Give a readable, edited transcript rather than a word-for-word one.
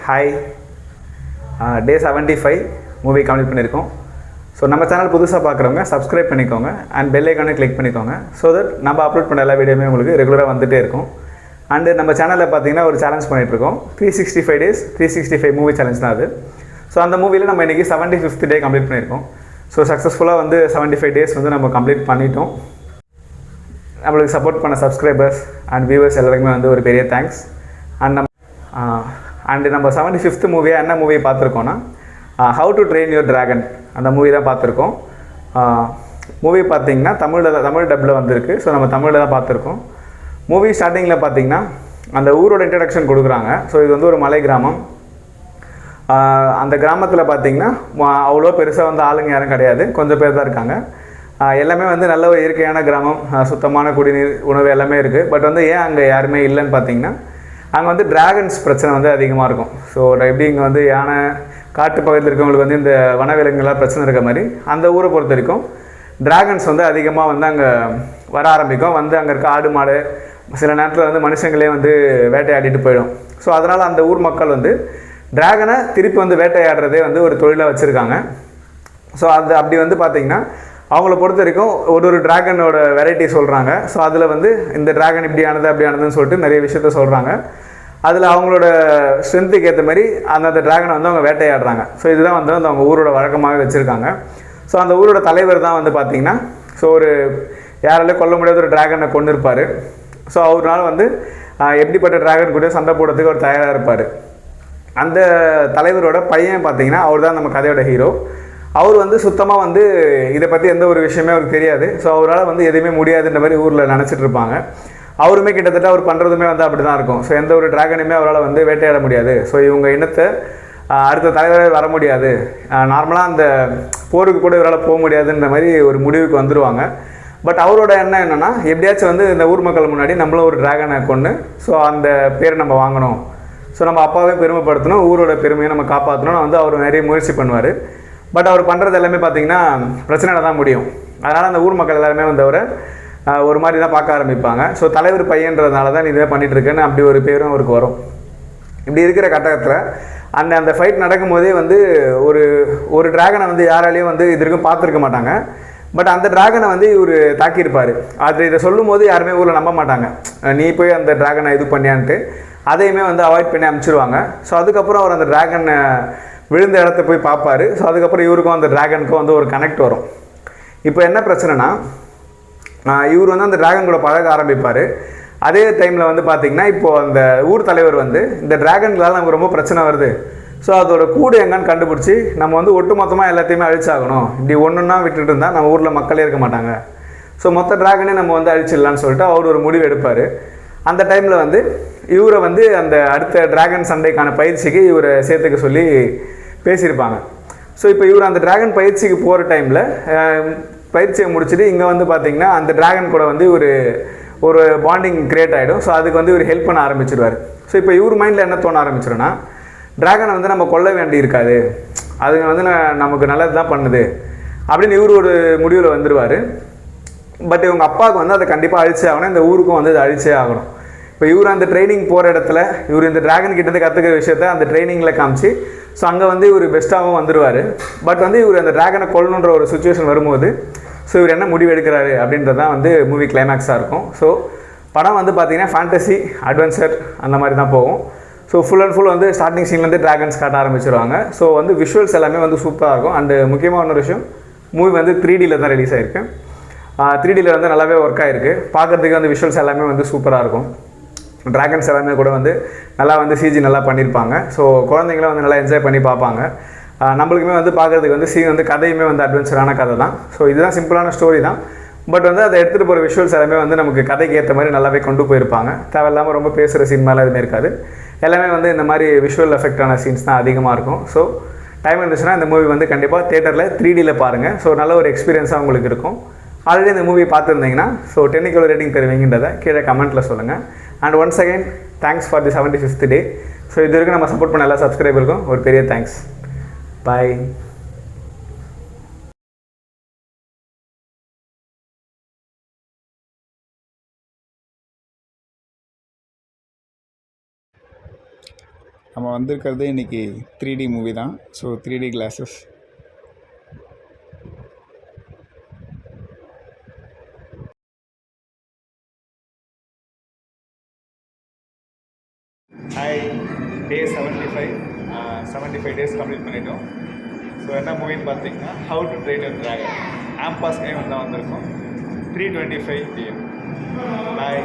Hi. Day 75 movie complete பண்ணியிருக்கோம். So நம்ம channel புதுசாக பார்க்குறவங்க சப்ஸ்கிரைப் பண்ணிக்கோங்க அண்ட் பெல் ஐக்கானே கிளிக் பண்ணிக்கோங்க. ஸோ தட் நம்ம அப்லோட் பண்ண எல்லா வீடியோமே உங்களுக்கு ரெகுலராக வந்துகிட்டே இருக்கும். அண்டு நம்ம சேனலில் பார்த்தீங்கன்னா ஒரு சேலஞ்ச் பண்ணிகிட்ருக்கோம். 365 days 365 மூவி சேலஞ்ச் தான் அது. ஸோ அந்த மூவியில் நம்ம இன்றைக்கி 75th டே கம்ப்ளீட் பண்ணியிருக்கோம். ஸோ சக்ஸஸ்ஃபுல்லாக வந்து 75 days வந்து நம்ம கம்ப்ளீட் பண்ணிட்டோம். நம்மளுக்கு சப்போர்ட் பண்ண சப்ஸ்கிரைபர்ஸ் அண்ட் வியூவர்ஸ் எல்லாருக்குமே வந்து ஒரு பெரிய தேங்க்ஸ். அண்ட் நம்ம 75th மூவியாக என்ன மூவி பார்த்துருக்கோன்னா How to Train Your Dragon அந்த மூவி தான் பார்த்துருக்கோம். மூவி பார்த்திங்கன்னா தமிழ் டப்பில் வந்திருக்கு. ஸோ நம்ம தமிழில் தான் பார்த்துருக்கோம். மூவி ஸ்டார்டிங்கில் பார்த்திங்கன்னா அந்த ஊரோட இன்ட்ரடக்ஷன் கொடுக்குறாங்க. ஸோ இது வந்து ஒரு மலை கிராமம். அந்த கிராமத்தில் பார்த்திங்கன்னா அவ்வளோ பெருசாக வந்து ஆளுங்க யாரும் கிடையாது, கொஞ்சம் பேர் தான் இருக்காங்க. எல்லாமே வந்து நல்ல ஒரு இயற்கையான கிராமம், சுத்தமான குடிநீர், உணவு எல்லாமே இருக்குது. பட் வந்து ஏன் அங்கே யாருமே இல்லைன்னு பார்த்திங்கன்னா அங்கே வந்து டிராகன்ஸ் பிரச்சனை வந்து அதிகமாக இருக்கும். ஸோ எப்படி இங்கே வந்து யானை காட்டு பகுதியில் இருக்கவங்களுக்கு வந்து இந்த வனவிலங்குகளாக பிரச்சனை இருக்க மாதிரி அந்த ஊரை பொறுத்த வரைக்கும் டிராகன்ஸ் வந்து அதிகமாக வந்து அங்கே வர ஆரம்பிக்கும். வந்து அங்கே இருக்க ஆடு மாடு சில நேரத்தில் வந்து மனுஷங்களே வந்து வேட்டையாடிட்டு போயிடும். ஸோ அதனால் அந்த ஊர் மக்கள் வந்து டிராகனை திருப்பி வந்து வேட்டையாடுறதே வந்து ஒரு தொழிலாக வச்சுருக்காங்க. ஸோ அது அப்படி வந்து பார்த்திங்கன்னா அவங்கள பொறுத்த வரைக்கும் ஒரு டிராகனோட வெரைட்டி சொல்கிறாங்க. ஸோ அதில் வந்து இந்த டிராகன் இப்படி ஆனது அப்படி ஆனதுன்னு சொல்லிட்டு நிறைய விஷயத்த சொல்கிறாங்க. அதில் அவங்களோட ஸ்ட்ரென்த்துக்கு ஏற்ற மாதிரி அந்த டிராகனை வந்து அவங்க வேட்டையாடுறாங்க. ஸோ இதுதான் வந்து அவங்க ஊரோட வழக்கமாக வச்சுருக்காங்க. ஸோ அந்த ஊரோட தலைவர் தான் வந்து பார்த்திங்கன்னா ஸோ ஒரு யாராலையும் கொல்ல முடியாத ஒரு டிராகனை கொண்டு இருப்பார். ஸோ அவரால் வந்து எப்படிப்பட்ட டிராகன் கூட சண்டை போடுறதுக்கு அவர் தயாராக இருப்பார். அந்த தலைவரோட பையன் பார்த்திங்கன்னா அவர் தான் நம்ம கதையோட ஹீரோ. அவர் வந்து சுத்தமாக வந்து இதை பற்றி எந்த ஒரு விஷயமே அவருக்கு தெரியாது. ஸோ அவரால் வந்து எதுவுமே முடியாதுன்ற மாதிரி ஊரில் நினச்சிட்டு இருப்பாங்க. அவருமே கிட்டத்தட்ட அவர் பண்ணுறதுமே வந்து அப்படி தான் இருக்கும். ஸோ எந்த ஒரு டிராகனையுமே அவரால் வந்து வேட்டையாட முடியாது. ஸோ இவங்க இனத்தை அடுத்த தலைவராக வர முடியாது, நார்மலாக அந்த போருக்கு கூட இவரால் போக முடியாதுன்ற மாதிரி ஒரு முடிவுக்கு வந்துடுவாங்க. பட் அவரோட எண்ணம் என்னென்னா எப்படியாச்சும் வந்து இந்த ஊர் மக்கள் முன்னாடி நம்மளும் ஒரு டிராகனை கொண்டு ஸோ அந்த பேரை நம்ம வாங்கணும், ஸோ நம்ம அப்பாவே பெருமைப்படுத்தணும், ஊரோட பெருமையை நம்ம காப்பாற்றணும் வந்து அவர் நிறைய முயற்சி பண்ணுவார். பட் அவர் பண்ணுறது எல்லாமே பார்த்திங்கன்னா பிரச்சனையில் தான் முடியும். அதனால் அந்த ஊர் மக்கள் எல்லாருமே வந்து அவரை ஒரு மாதிரி தான் பார்க்க ஆரம்பிப்பாங்க. ஸோ தலைவர் பையன்றதுனால தான் நீ இதை பண்ணிகிட்ருக்கேன்னு அப்படி ஒரு பேரும் அவருக்கு வரும். இப்படி இருக்கிற கட்டத்தில் அந்த ஃபைட் நடக்கும்போதே வந்து ஒரு டிராகனை வந்து யாராலையும் வந்து இது வரைக்கும் பார்த்துருக்க மாட்டாங்க. பட் அந்த டிராகனை வந்து இவர் தாக்கியிருப்பார். அது இதை சொல்லும் போது யாருமே ஊரில் நம்ப மாட்டாங்க, நீ போய் அந்த டிராகனை இது பண்ணியான்ட்டு அதையுமே வந்து அவாய்ட் பண்ணி அனுப்பிச்சிடுவாங்க. ஸோ அதுக்கப்புறம் அவர் அந்த டிராகனை விழுந்த இடத்த போய் பார்ப்பார். ஸோ அதுக்கப்புறம் இவருக்கும் அந்த டிராகனுக்கும் வந்து ஒரு கனெக்ட் வரும். இப்போ என்ன பிரச்சனைனா இவர் வந்து அந்த டிராகன் கூட பழக ஆரம்பிப்பார். அதே டைமில் வந்து பார்த்திங்கன்னா இப்போது அந்த ஊர் தலைவர் வந்து இந்த டிராகன்களால் நமக்கு ரொம்ப பிரச்சனை வருது, ஸோ அதோட கூடு எங்கன்னு கண்டுபிடிச்சி நம்ம வந்து ஒட்டு மொத்தமாக எல்லாத்தையுமே அழிச்சாகணும், இப்படி ஒன்றுன்னா விட்டுட்டு இருந்தால் நம்ம ஊரில் மக்களே இருக்க மாட்டாங்க, ஸோ மொத்த டிராகனே நம்ம வந்து அழிச்சிடலான்னு சொல்லிட்டு அவர் ஒரு முடிவு எடுப்பார். அந்த டைமில் வந்து இவரை வந்து அந்த அடுத்த டிராகன் சண்டைக்கான பயிற்சிக்கு இவரை சேர்த்துக்க சொல்லி பேசியிருப்பாங்க. ஸோ இப்போ இவர் அந்த டிராகன் பயிற்சிக்கு போகிற டைமில் பயிற்சியை முடிச்சுட்டு இங்கே வந்து பார்த்திங்கன்னா அந்த டிராகன் கூட வந்து ஒரு பாண்டிங் க்ரியேட் ஆகிடும். ஸோ அதுக்கு வந்து இவர் ஹெல்ப் பண்ண ஆரம்பிச்சிடுவார். ஸோ இப்போ இவர் மைண்டில் என்ன தோண ஆரம்பிச்சிடும்னா டிராகனை வந்து நம்ம கொல்ல வேண்டி இருக்காது, அதுங்க வந்து நமக்கு நல்லது தான் பண்ணுது அப்படின்னு இவர் ஒரு முடிவில் வந்துடுவார். பட் இவங்க அப்பாவுக்கு வந்து அதை கண்டிப்பாக அழிச்சே ஆகணும், இந்த ஊருக்கும் வந்து அதை அழிச்சே ஆகணும். இப்போ இவர் அந்த ட்ரைனிங் போகிற இடத்துல இவர் இந்த டிராகன் கிட்டேருந்து கற்றுக்கிற விஷயத்த அந்த ட்ரைனிங்கில் காமிச்சு ஸோ அங்கே வந்து இவர் பெஸ்ட்டாகவும் வந்துடுவார். பட் வந்து இவர் அந்த டிராகனை கொல்லணுன்ற ஒரு சுச்சுவேஷன் வரும்போது ஸோ இவர் என்ன முடிவு எடுக்கிறாரு அப்படின்றது தான் வந்து மூவி கிளைமேக்ஸாக இருக்கும். ஸோ படம் வந்து பார்த்திங்கன்னா ஃபேண்டசி அட்வென்ச்சர் அந்த மாதிரி தான் போகும். ஸோ ஃபுல் அண்ட் ஃபுல் வந்து ஸ்டார்டிங் சீன்லேருந்து டிராகன்ஸ் காட்ட ஆரம்பிச்சிருவாங்க. ஸோ வந்து விஷுவல்ஸ் எல்லாமே வந்து சூப்பராக இருக்கும். அண்டு முக்கியமான ஒரு விஷயம், மூவி வந்து 3Dயில் தான் ரிலீஸ் ஆகிருக்கு. 3Dயில் வந்து நல்லாவே ஒர்க் ஆகிருக்கு. பார்க்குறதுக்கு வந்து விஷுவல்ஸ் எல்லாமே வந்து சூப்பராக இருக்கும். டிராகன்ஸ் எல்லாமே கூட வந்து நல்லா வந்து சிஜி நல்லா பண்ணியிருப்பாங்க. ஸோ குழந்தைங்களும் வந்து நல்லா என்ஜாய் பண்ணி பார்ப்பாங்க. நம்மளுக்குமே வந்து பார்க்குறதுக்கு வந்து சீன் வந்து கதையுமே வந்து அட்வென்ச்சரான கதை தான். ஸோ இதுதான் சிம்பிளான ஸ்டோரி தான். பட் வந்து அதை எடுத்துகிட்டு போகிற விஷுவல்ஸ் எல்லாமே வந்து நமக்கு கதைக்கு ஏற்ற மாதிரி நல்லாவே கொண்டு போயிருப்பாங்க. தேவையில்லாமல் ரொம்ப பேசுகிற சீன் மேலே எதுவுமே இருக்காது. எல்லாமே வந்து இந்த மாதிரி விஷுவல் எஃபெக்டான சீன்ஸ் தான் அதிகமாக இருக்கும். ஸோ டைம் இருந்துச்சுன்னா இந்த மூவி வந்து கண்டிப்பாக தேட்டரில் 3Dயில் பாருங்கள். ஸோ நல்ல ஒரு எக்ஸ்பீரியன்ஸாக உங்களுக்கு இருக்கும். ஆல்ரெடி இந்த மூவி பார்த்துருந்தீங்கன்னா ஸோ 10க்கு ரேட்டிங் தருவீங்கன்றதை கீழே கமெண்ட்டில் சொல்லுங்கள். And once again thanks for the 75th day. So இது வரைக்கும் நம்ம சப்போர்ட் பண்ண எல்லா சப்ஸ்கிரைபருக்கும் ஒரு பெரிய தேங்க்ஸ். பாய். நம்ம வந்திருக்கிறது இன்றைக்கி 3D மூவி தான். So 3D glasses. Hi, day 75 75 days complete பண்ணிட்டோம். ஸோ என்ன மூவின்னு பார்த்தீங்கன்னா How to Train Your Dragon. ஆம்பாஸ் கேம் தான் வந்திருக்கோம். 3:25 PM. பாய்.